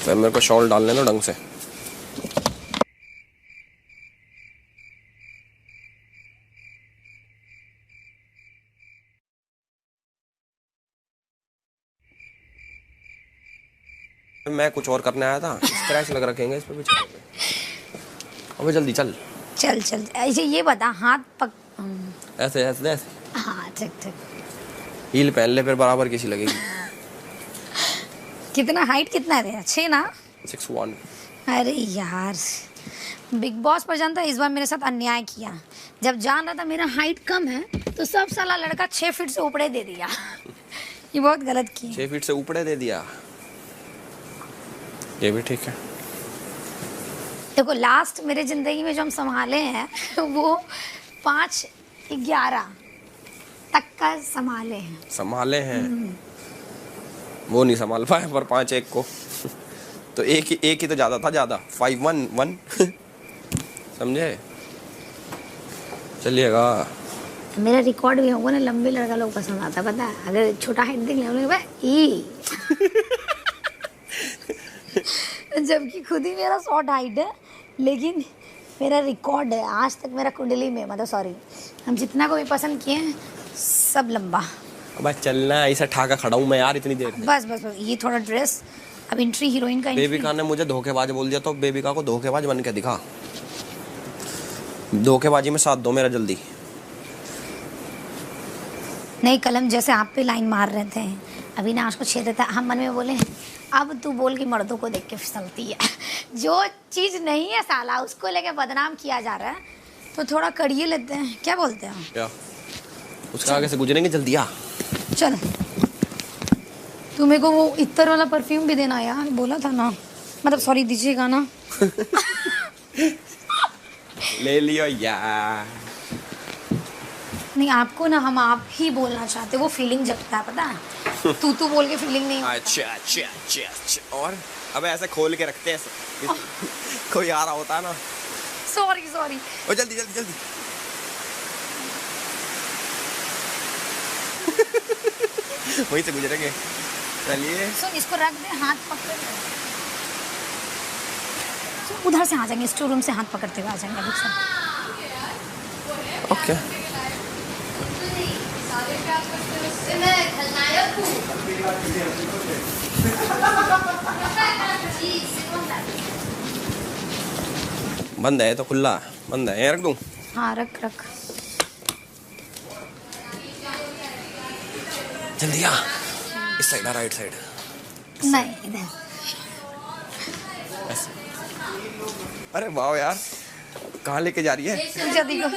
तो मेरे को शॉल डाल लेना ढंग से। मैं कुछ और करने आया था, स्क्रैच लग रखेंगे इस पे बेचारे पे। अबे जल्दी चल चल चल। ऐसे ये बता, हाथ पक ऐसे ऐसे ऐसे। हाँ ठीक ठीक। हील पहन ले फिर बराबर किसी लगेगी। कितना हाइट कितना है तेरा? 6 ना? 6'1". अरे यार, बिग बॉस पर जानता है इस बार मेरे साथ अन्याय किया। जब जान रहा था मेरा हाइट कम है तो सब साला लड़का 6 फीट से ऊपरे दे दिया। ये बहुत गलत किया। 6 फीट से ऊपरे दे दिया, ये भी ठीक है। देखो लास्ट मेरे जिंदगी में जो हम संभाले हैं वो 5'11" तक का संभाले हैं। संभाले हैं, वो नहीं संभाल पाए पर 5'1" को तो एक ही तो ज्यादा था, ज्यादा 5'1" समझे? चलिएगा। मेरा रिकॉर्ड भी होगा ना, लंबे लड़का लोग पसंद आता है, पता है? अगर छोटा हाइट देख ले जबकि खुद ही मेरा शॉर्ट हाइट है, लेकिन मेरा रिकॉर्ड है आज तक मेरा कुंडली में, मतलब सॉरी, हम जितना को भी पसंद किए हैं सब लंबा। अब चलना ऐसा ठाका खड़ा हूँ मैं यार इतनी देर। बस बस बस, ये थोड़ा ड्रेस, अब एंट्री हीरोइन का एंट्री। बेबिका ने मुझे धोखेबाज बोल दिया, तो बेबिका को धोखेबाज बन के दिखा। धोखेबाजी में साथ दो मेरा जल्दी। नहीं, कलम जैसे आप पे लाइन मार रहे थे, अविनाश को छेद था, हम मन में बोले अब तू बोल कि मर्दों को देख के फिसलती है। जो चीज नहीं है साला उसको लेके बदनाम किया जा रहा है, तो थोड़ा कड़िए लेते हैं, क्या बोलते हैं? क्या उसका आगे से गुजरेंगे, जल्दी आ। चल, तू मेरे को वो इत्तर वाला परफ्यूम भी देना यार, बोला था ना, मतलब सॉरी दीजिएगा ना। ले लियो यार। नहीं, आपको ना हम आप ही बोलना चाहते, वो फीलिंग जगता है, पता है? तू बोल के फीलिंग नहीं होता। अच्छा। और अब ऐसे खोल के रखते हैं कोई आ रहा होता है ना। सॉरी। ओ जल्दी। वहीं से गुजरेंगे, चलिए। सुन, इसको रख दे, हाथ पकड़। सुन, उधर से आ जाएंगे, स्टोर रूम से हाथ पकड़ते हुए आ जाएंगे। रुक सुन। ओके। बंद है तो खुला, बंद है, रख दूं? हाँ रख। जल्दी आ, इस साइड, राइट साइड। नहीं, इधर। ऐसे। अरे वाह यार, कहाँ लेके जा रही है? जल्दी को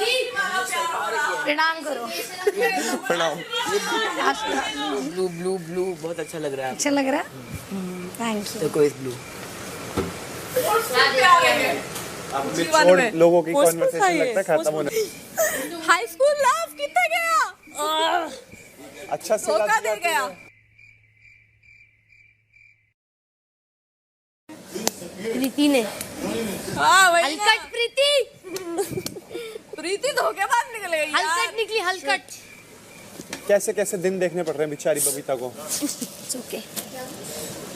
प्रणाम करो। प्रणाम। ब्लू बहुत अच्छा लग रहा है। अच्छा लग रहा है, थैंक यू। देखो इस ब्लू लोगों की कन्वर्सेशन लगता है खत्म होने। हाई स्कूल लव कितना गया? अच्छा धोखा दे गया। प्रीति ने। हाँ वही ना। हलकट प्रीति। प्रीति धोखेबाज निकल गई। हलकट निकली, हलकट। कैसे दिन देखने पड़ रहे हैं बेचारी बबीता को।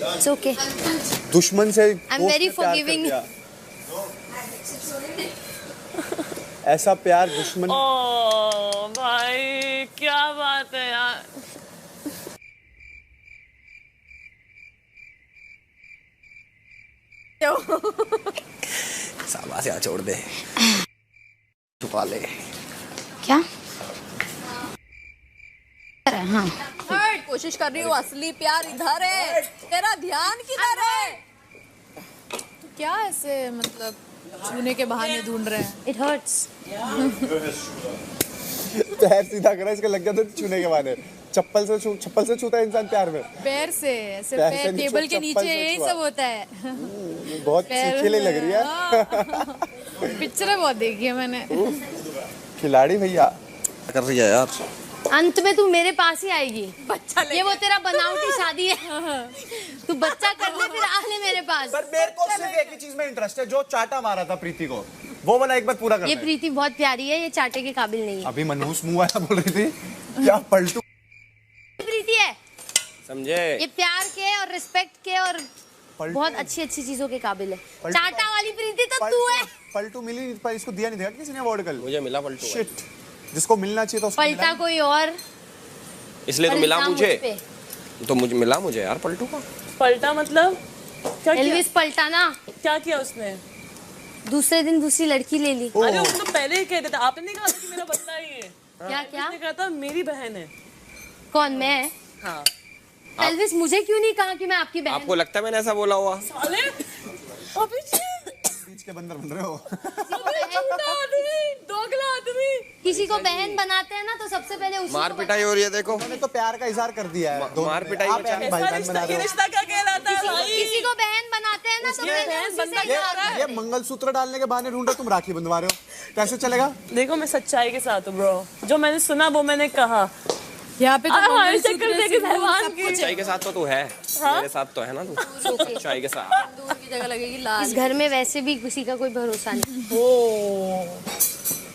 It's okay. दुश्मन से I'm very forgiving. ऐसा प्यार दुश्मन। ओ भाई क्या बात है यार। शाबाश यार, छोड़ दे, छुपा ले। क्या? हाँ, कोशिश कर रही हूँ, असली प्यार इधर है, तेरा ध्यान किधर है? क्या ऐसे मतलब छूने के बहाने ढूंढ रहे हैं? It hurts. पैर सीधा करा, इसका लग गया तो छूने के बाद चप्पल से छूता है इंसान प्यार में। पैर से ऐसे, पैर से पैर नहीं, टेबल के चप्पल नीचे से यही छुआ। सब होता है। बहुत सीखने लग रही है। पिक्चरें बहुत देखी है मैंने। खिलाड़ी भैया कर रही है यार। अंत में तू मेरे पास ही आएगी। बच्चा ये वो तेरा बनावटी शादी है। तू बच्चा कर ले, फिर आ ले मेरे पास। पर मेरे को सिर्फ एक ही चीज में इंटरेस्ट है, जो चाटा मारा था प्रीति को, वो वाला एक बार पूरा कर ये दे। प्रीति बहुत प्यारी है, ये चाटे के काबिल नहीं है। अभी मनहूस मुंह वाला बोल रही थी, क्या पलटू प्रीति है, समझे? ये प्यार के और रिस्पेक्ट के और बहुत अच्छी अच्छी चीजों के काबिल है। चाटा वाली प्रीति तो तू है। पलटू मिली पर इसको दिया नहीं था किसी ने अवार्ड कल। मुझे मिला पलटू। शिट, जिसको मिलना चाहिए था उसको पलटा मिला। कोई और, इसलिए तो पर मिला इल्जाम मुझे। मुझ पे। तो मुझे मिला मुझे यार पलटू का। पलटा मतलब क्या किया? एल्विस पलटा ना, क्या किया उसने? दूसरे दिन दूसरी लड़की ले ली। अरे उसने तो पहले ही कह दिया था, आपने नहीं कहा था कि मेरा बंदा ही है। क्या क्या? उसने कहा था मेरी बहन है। कौन, मैं? हाँ। एल्विस मुझे क्यों नहीं कहा कि मैं आपकी बहन? आपको लगता है मैंने ऐसा बोला हुआ? साले बीच के बंदर बन रहे हो। झूठा आदमी, दोगला आदमी। किसी को बहन बनाते हैं ना तो सबसे पहले उसी मार को पिटाई हो रही है देखो। मैंने तो प्यार का इजहार कर दिया है। दोनों मार ने। पिटाई आप में यार क्या- भाई ऐसा बहन रिश्ता, बना ये रहे हो। रिश्ता क्या कहलाता है भाई? किसी को बहन बनाते हैं ना तो पहले बहन उसी बनना से क्या इजहार है? ये मंगलसूत्र डालने के बहाने ढूंढ रहे, तुम राखी बंधवा रहे हो, कैसे चलेगा? देखो मैं सच्चाई के साथ हूँ ब्रो, जो मैंने सुना वो मैंने कहा। यहाँ पे तो हमारे मंगलसूत्र चक्कर से देखे दूर मेहमान सब की। कुछ चाय के साथ तो तू है। मेरे साथ तो है ना तू। चाय के साथ। दूर की जगह लगेगी लाल। इस घर में वैसे भी किसी का कोई भरोसा नहीं।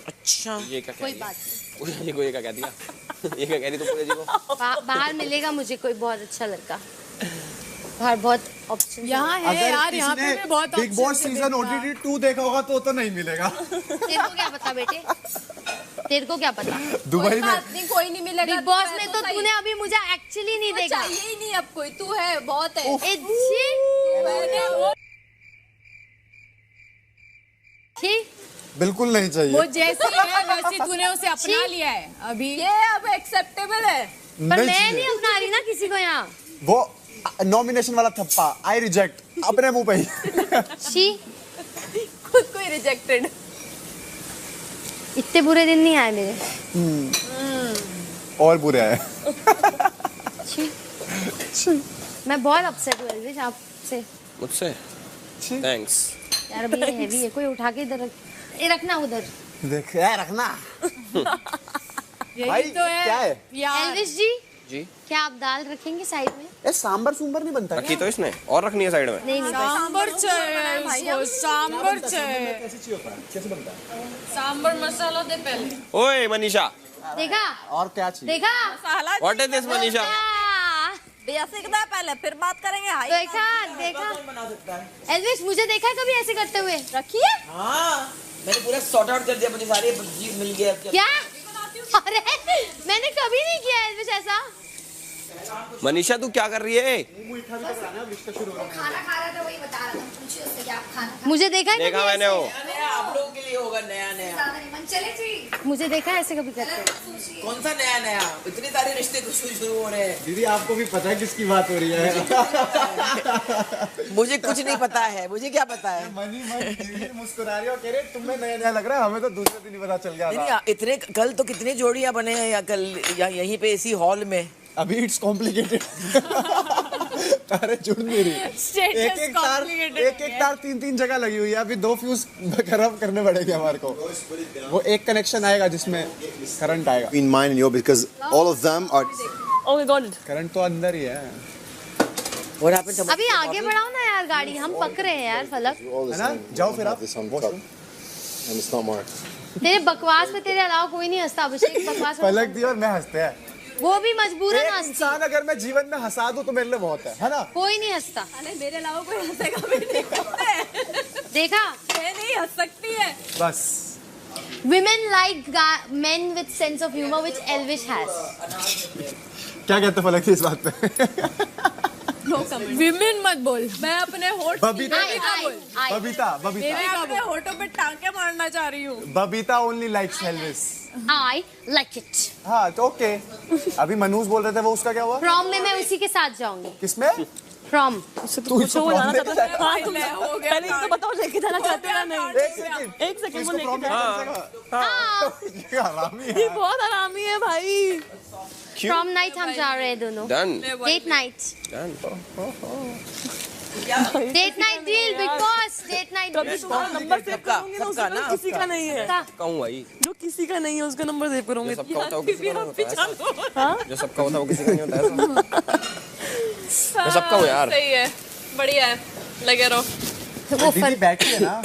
अच्छा। ये क्या कह कोई दिया? बात नहीं। पूजा जी को ये क्या कह दिया? ये क्या कह रही तू पूजा जी को? बाहर मिलेगा मुझे कोई बहुत अच्छा लड़का। बाहर बहुत ऑप्शन। यहाँ है यार, यहाँ पे भी बहुत बिग बॉस options है सीजन देखना। OTT 2 देखा होगा तो नहीं मिलेगा। तेरे को क्या पता बेटे, तेरे को क्या पता? दुबई कोई में बात नहीं, कोई नहीं मिलेगा। बिग बॉस तू है में तो सही। तूने अभी मुझे एक्चुअली नहीं कोई देखा। चाहिए ही नहीं अब कोई, तू है बहुत है। ए, छी, मैंने वो छी। बिल्कुल नहीं चाहिए। वो जैसी है वैसी तूने उसे अपना लिया है अभी। ये अब एक्सेप्टेबल है। पर नहीं मैं चाहिए। नहीं अपना रही ना किसी को यहाँ। वो नॉमिनेशन वाला थप्पा, आई रिजेक्ट, अपने मुंह पे ही। छी, खुद को ही रिजेक्टेड। इतने बुरे दिन नहीं आए मेरे। और बुरे है। छी। मैं बहुत अपसेट हुई एल्विश आपसे। मुझसे? छी। थैंक्स। यार अभी ये हेवी है, कोई उठा के इधर ये रखना उधर। देख यार रखना। यही भाई, तो है क्या है? यार। एल्विश जी जी क्या आप दाल रखेंगे साइड में? ये सांबर सुंबर नहीं बनता रखी तो इसने और रखनी है साइड में। नहीं नहीं बस। सांबर चाहिए उसको, सांबर चाहिए। कैसे चाहिए होता है? कैसे बनता है? सांबर मसाला दे पहले। ओए मनीषा, देखा और क्या चाहिए? देखा what is this Manisha? Basic दे पहले, फिर बात करेंगे। हाई देखा देखा एल्विश मुझे देखा है कभी ऐसे करते हुए? रखिए। हाँ, मैंने पूरा सॉर्ट आउट कर दिया, मुझे सारी चीज मिल गया। क्या? अरे मैंने कभी नहीं किया एल्विश ऐसा। मनीषा तू क्या कर रही है? खाना खा रहा था वही बता रहा था, पूछिए उससे कि आप खाना खा मुझे देखा है देखा कभी मैंने ऐसे? वो। आप लोगों के लिए होगा नया नया। ज्यादा नहीं मन चले थी। मुझे देखा है ऐसे कभी करते हुए? कौन सा नया नया? इतने सारे रिश्ते कुछ शुरू हो रहे हैं। दीदी आपको भी पता है किसकी बात हो रही है? मुझे कुछ नहीं पता है, मुझे क्या पता है? मनी दीदी मुस्कुरा रही हो, कह रहे तुम्हें नया नया लग रहा है, हमें तो दूसरे दिन ही पता चल गया था। इतने कल तो कितने जोड़ियां बने हैं या कल यहीं पे इसी हॉल में। अभी इट्स कॉम्प्लिकेटेड। तारे जुड़ नहीं रही। एक एक तार 3-3 जगह लगी हुई है। अभी 2 फ्यूज खराब करने पड़ेंगे हमारे को। वो एक कनेक्शन आएगा जिसमें करंट आएगा। between mine and yours because all of them are oh God, current तो अंदर ही है, व्हाट हैपेंड? अभी आगे बढ़ाओ ना यार गाड़ी, हम पक रहे हैं यार फलक। all the है ना? same. जाओ फिर I have आप this on washroom. cup and it's not marked. तेरे बकवास पे तेरे अलावा कोई नहीं हंसता अभिषेक, बकवास पे पलक दी और मैं हंसते हैं। वो भी मजबूरन एक हंसती। इंसान अगर मैं जीवन में हंसा दूं तो मेरे लिए बहुत है ना? कोई नहीं हंसता। अरे मेरे अलावा कोई हंसेगा भी नहीं करते। देखा? ये नहीं हंस सकती है। बस Women like men with sense of humor which Elvish has. क्या कहते फलक थी इस बात पे? विमेन मत बोल। मैं अपने होठ बबीता I. बबीता मैं अपने होठों पे टांके मारना चाह रही हूँ। Babita only likes Elvis. I like it. हाँ तो ओके। अभी मनूज बोल रहे थे, वो उसका क्या हुआ? Prom में मैं उसी के साथ जाऊंगी। किसमें? Prom. तू इसको प्रॉब्लम लेके जा। हाँ, तुम पहले तो बताओ लेके जाना चाहते हैं नहीं? एक सेकंड वो इसको लेके प्रॉब्लम हाँ। ये हरामी है। ये बहुत आरामी है भाई। Prom night हम जा रहे हैं दोनों। Done Date night. Done. Date night deal big boss. Date night deal. Number save करूंगी ना, उसका ना किसी का नहीं है। कहूँ भाई जो किसी का नहीं है उसका नंबर सेव करूंगी। जो सबका होता है वो किसी का नहीं होता है। जो सबका होता है वो किसी का नहीं होता है। मैं सबका हूँ यार। सही है, बढ़िया है, लगे रहो। वो दीदी बैठी है ना?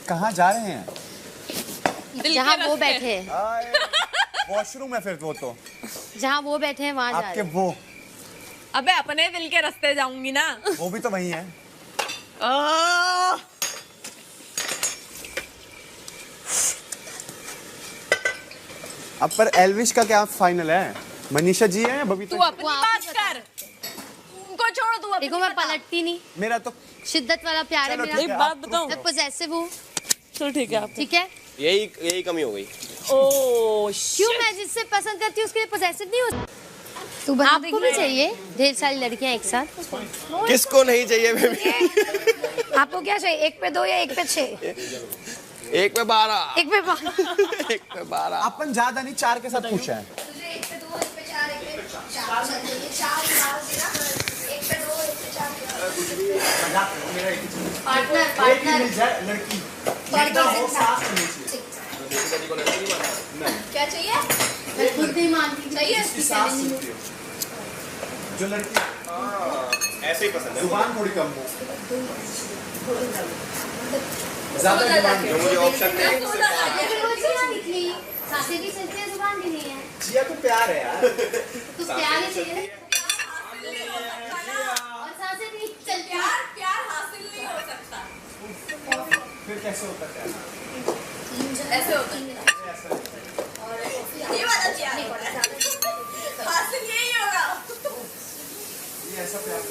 कहाँ जा रहे हैं? जहाँ वो बैठे हैं, वॉशरूम है फिर वो तो जहाँ वो बैठे हैं वहाँ जा आपके रहे हैं। वो अबे अपने दिल के रास्ते जाऊंगी ना। वो भी तो वही है। अब पर एल्विश का क्या फाइनल है? मनीषा जी है या तू बबीता? अपनी बात कर, उनको छोड़ो, तू अपनी देखो मैं बता। पलटती नहीं, मेरा तो शिद्दत वाला प्यार है चलो मेरा। ठीक है, बात आप बताऊं? मैं पॉसेसिव हूँ, चल ठीक है आप। ठीक है। यही कमी हो गई। ओह क्यों मैं जिससे पसंद करती हूँ उसके लिए पॉसेसिव नहीं हो? तू बता आपको भी चाहिए ढेर सारी लड़कियां एक साथ? किसको नहीं चाहिए बेबी? आपको क्या चाहिए, 1 पे 2 या 1 पे 6? 1 पे 12। 1 पे 12। 1 पे 12। अपन ज्यादा नहीं, 4 के साथ पूछा है। तुझे 1 पे 2, 1 पे 4, 1 पे 4 चाहिए। 4 1 पे 2, 1 पे 4। पार्टनर लड़की क्या चाहिए? मैं खुद नहीं मानती चाहिए इसकी challenge में। जो लड़की ऐसे ही पसंद है जुबान थोड़ी कम हो, जो मुझे ऑप्शन दे। लेकिन वो जिया निकली, सासे भी चलते हैं, जुबान भी नहीं है। जिया तो प्यार है यार। तो प्यार ही चाहिए और सासे भी चलते हैं। प्यार हासिल नहीं हो सकता, फिर कैसे होता है? ऐसे होता है। ये वाला प्यार हासिल यही होगा। ये ऐसा प्यार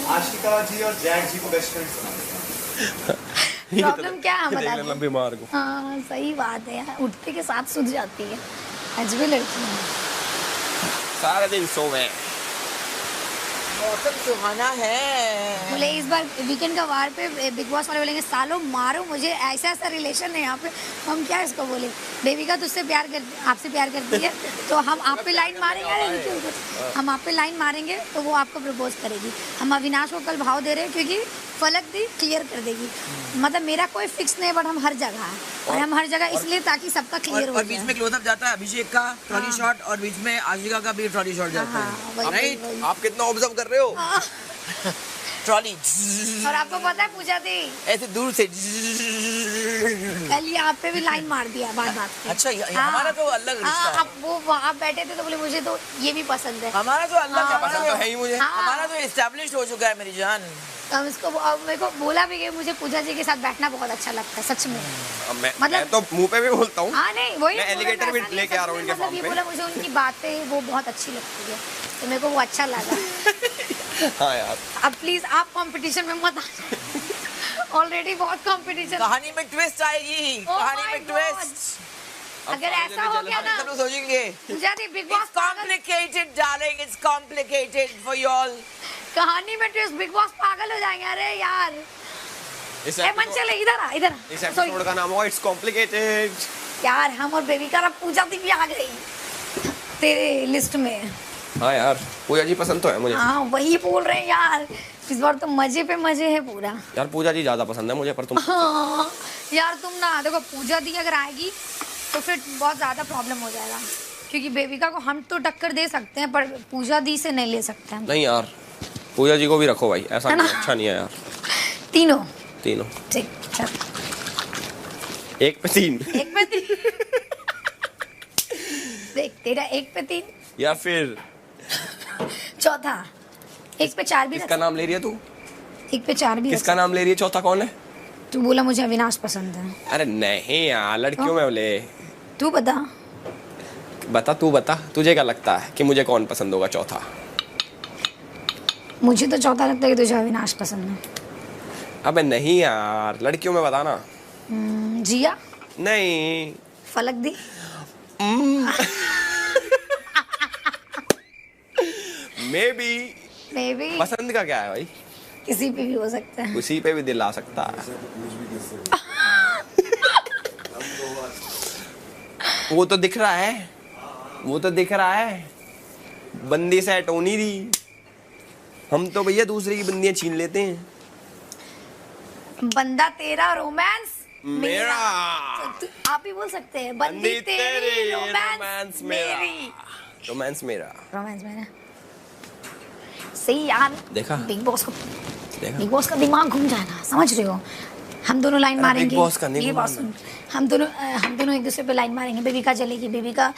आशिका जी और जैक जी को बेस्ट फ्रेंड्स बना देता। प्रॉब्लम क्या है बता दे। बीमार को हाँ सही बात है यार, उठते के साथ सूझ जाती है। आज भी लड़की है। सारे दिन सोवे। मौसम सुहाना है। बोले इस बार वीकेंड का वार पे बिग बॉस वाले बोलेंगे सालों मारो मुझे, ऐसा ऐसा रिलेशन है यहाँ पे। हम क्या इसको बोले, देविका तुझसे प्यार कर, आपसे प्यार करती है तो हम आप पे लाइन मारेंगे। अरे क्यों कुछ, हम आप पे लाइन मारेंगे तो वो आपको प्रपोज करेगी। हम अविनाश को कल भाव दे रहे हैं क्योंकि फलक दी क्लियर कर देगी। मतलब मेरा कोई फिक्स नहीं है, बट हम हर जगह हैं और हम हर जगह इसलिए ताकि सबका क्लियर हो और बीच जाए। में क्लोजअप जाता है अभिषेक का ट्रॉली शॉट, और बीच में आशिका का भी ट्रॉली शॉट जाता हाँ, है। वही, राइट, वही। आप कितना ऑब्जर्व कर रहे हो? ट्रॉली और आपको पता है पूजा दी ऐसे दूर से। कल ये आप पे भी लाइन मार दिया बात बात पे। अच्छा, हमारा तो अलग रिश्ता हाँ, है। अब वो वहाँ बैठे थे तो बोले मुझे तो ये भी पसंद है। हमारा तो अलग है, पसंद तो है ही मुझे। हाँ। हमारा तो एस्टैब्लिश हो चुका है मेरी जान। हम इसको अब मेरे को बोला भी कि मुझे पूजा जी के साथ बैठना बहुत अच्छा लगता है सच में। अब मैं मतलब- तो मुंह पे भी बोलता हूँ। हाँ नहीं वही मैं बोला, alligator भी ऐसा नहीं, लेके आ रहा हूँ सच इनके में मतलब फार्म ये पे। बोला मुझे उनकी बातें वो बहुत अच्छी लगती है तो मेरे को वो अच्छा लगा। हाँ यार, अब प्लीज आप कंपटीशन में मत आ। ऑलरेडी बहुत कंपटीशन। कहानी में ट्विस्ट आएगी, कहानी में ट्विस्ट। अगर ऐसा हो गया ना सब सोचेंगे पूजा दी Bigg Boss complicated darling, it's complicated for you all. कहानी में ट्विस्ट, बिग बॉस पागल हो जाएंगे। अरे यार इस ए मन चले इधर आ, इधर इस आ। एपिसोड का नाम होगा इट्स कॉम्प्लिकेटेड। यार हम और बेबी का पूजा दी भी आ गई तेरे लिस्ट में। हाँ यार, पूजा जी पसंद तो है मुझे। हाँ वही बोल रहे हैं यार, इस बार तो मजे पे मजे है पूरा। यार पूजा जी ज्यादा पसंद है मुझे, पर तुम हाँ, यार तुम ना देखो, पूजा दी अगर आएगी तो फिर बहुत ज़्यादा प्रॉब्लम हो जाएगा क्योंकि बेबिका को हम तो टक्कर दे सकते हैं पर पूजा दी से नहीं ले सकते हम। नहीं यार, पूजा जी को भी रखो भाई, ऐसा है ना? नहीं, अच्छा नहीं है यार। तीनों तीनों ठीक, चल 1 पे 3 1 पे 3। देख तेरा 1 पे 3, या फिर चौथा 1 पे 4 भी किसका नाम ले रही है तू? 1 पे 4 भी किसका नाम ले रही है? चौथा कौन है? तू बोला मुझे अविनाश पसंद है। अरे नहीं यार, लड़कियों में बोले। तू बता। बता, तू बता, तुझे क्या लगता है कि मुझे कौन पसंद होगा चौथा? मुझे तो चौथा लगता है कि तुझे अविनाश पसंद है। अबे नहीं यार, लड़कियों में बताना। जिया, नहीं, फलक दी, मे बी। मे बी पसंद का क्या है भाई? किसी पे भी हो सकता है। उसी पे भी दिल आ सकता है। वो तो दिख रहा है, वो तो दिख रहा है। बंदी सेट होनी थी, हम तो भैया दूसरे की बंदियां छीन लेते हैं। बंदा तेरा रोमांस मेरा। आप भी बोल सकते हैं बंदी तेरी रोमांस मेरी। रोमांस मेरा। रोमांस मेरा सही यार। देखा? बिग बॉस देखा? का दिमाग घूम जाएगा, समझ रहे हो? हम दोनों लाइन मारेंगे। बिग बॉस का नहीं ये बात सुन, हम दोनों एक दूसरे पे लाइन मारेंगे। बेबी का चलेगी, बेबी का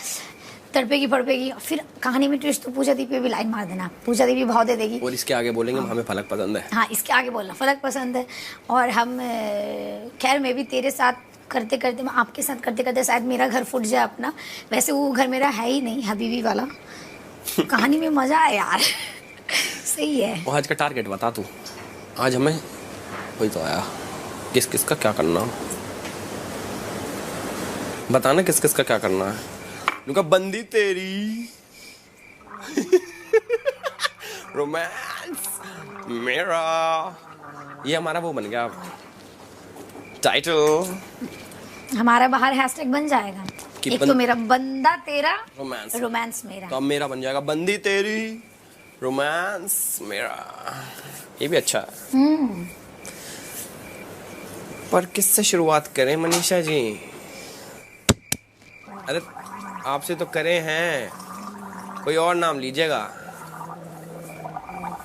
तड़पेगी फड़पेगी, फिर कहानी में ट्विस्ट तो पूजा दीदी पे भी लाइन मार देना, पूजा दीदी भाव दे देगी। और इसके आगे बोलेंगे हमें फलक पसंद है। हाँ, इसके आगे बोलना फलक पसंद है। और हम खैर मैं भी तेरे साथ करते करते, मैं आपके साथ करते करते शायद मेरा घर फूट जाए अपना। वैसे वो घर मेरा है ही नहीं, हबीबी वाला। कहानी में मजा है यार। सही है। वो आज का टारगेट बता तू। आज हमें वही तो आया, किस किस का क्या करना, बताना किस किस का क्या करना है। उनका बंदी तेरी रोमांस मेरा, ये हमारा वो बन गया टाइटल। हमारा बाहर हैशटैग बन जाएगा कि एक तो मेरा बंदा तेरा, रोमांस रोमांस मेरा। तो अब मेरा बन जाएगा बंदी तेरी रोमांस मेरा। ये भी अच्छा है। पर किससे शुरुआत करें मनीषा जी? अरे आपसे तो करे हैं, कोई और नाम लीजिएगा।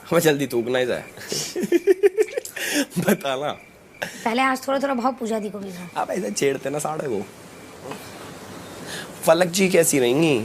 हमें जल्दी थूकना ही जाए। बताना। पहले आज थोड़ा थोड़ा भाव पूजा दी को भी था। आप ऐसे छेड़ते ना साढ़े को। फलक जी कैसी रहेंगी?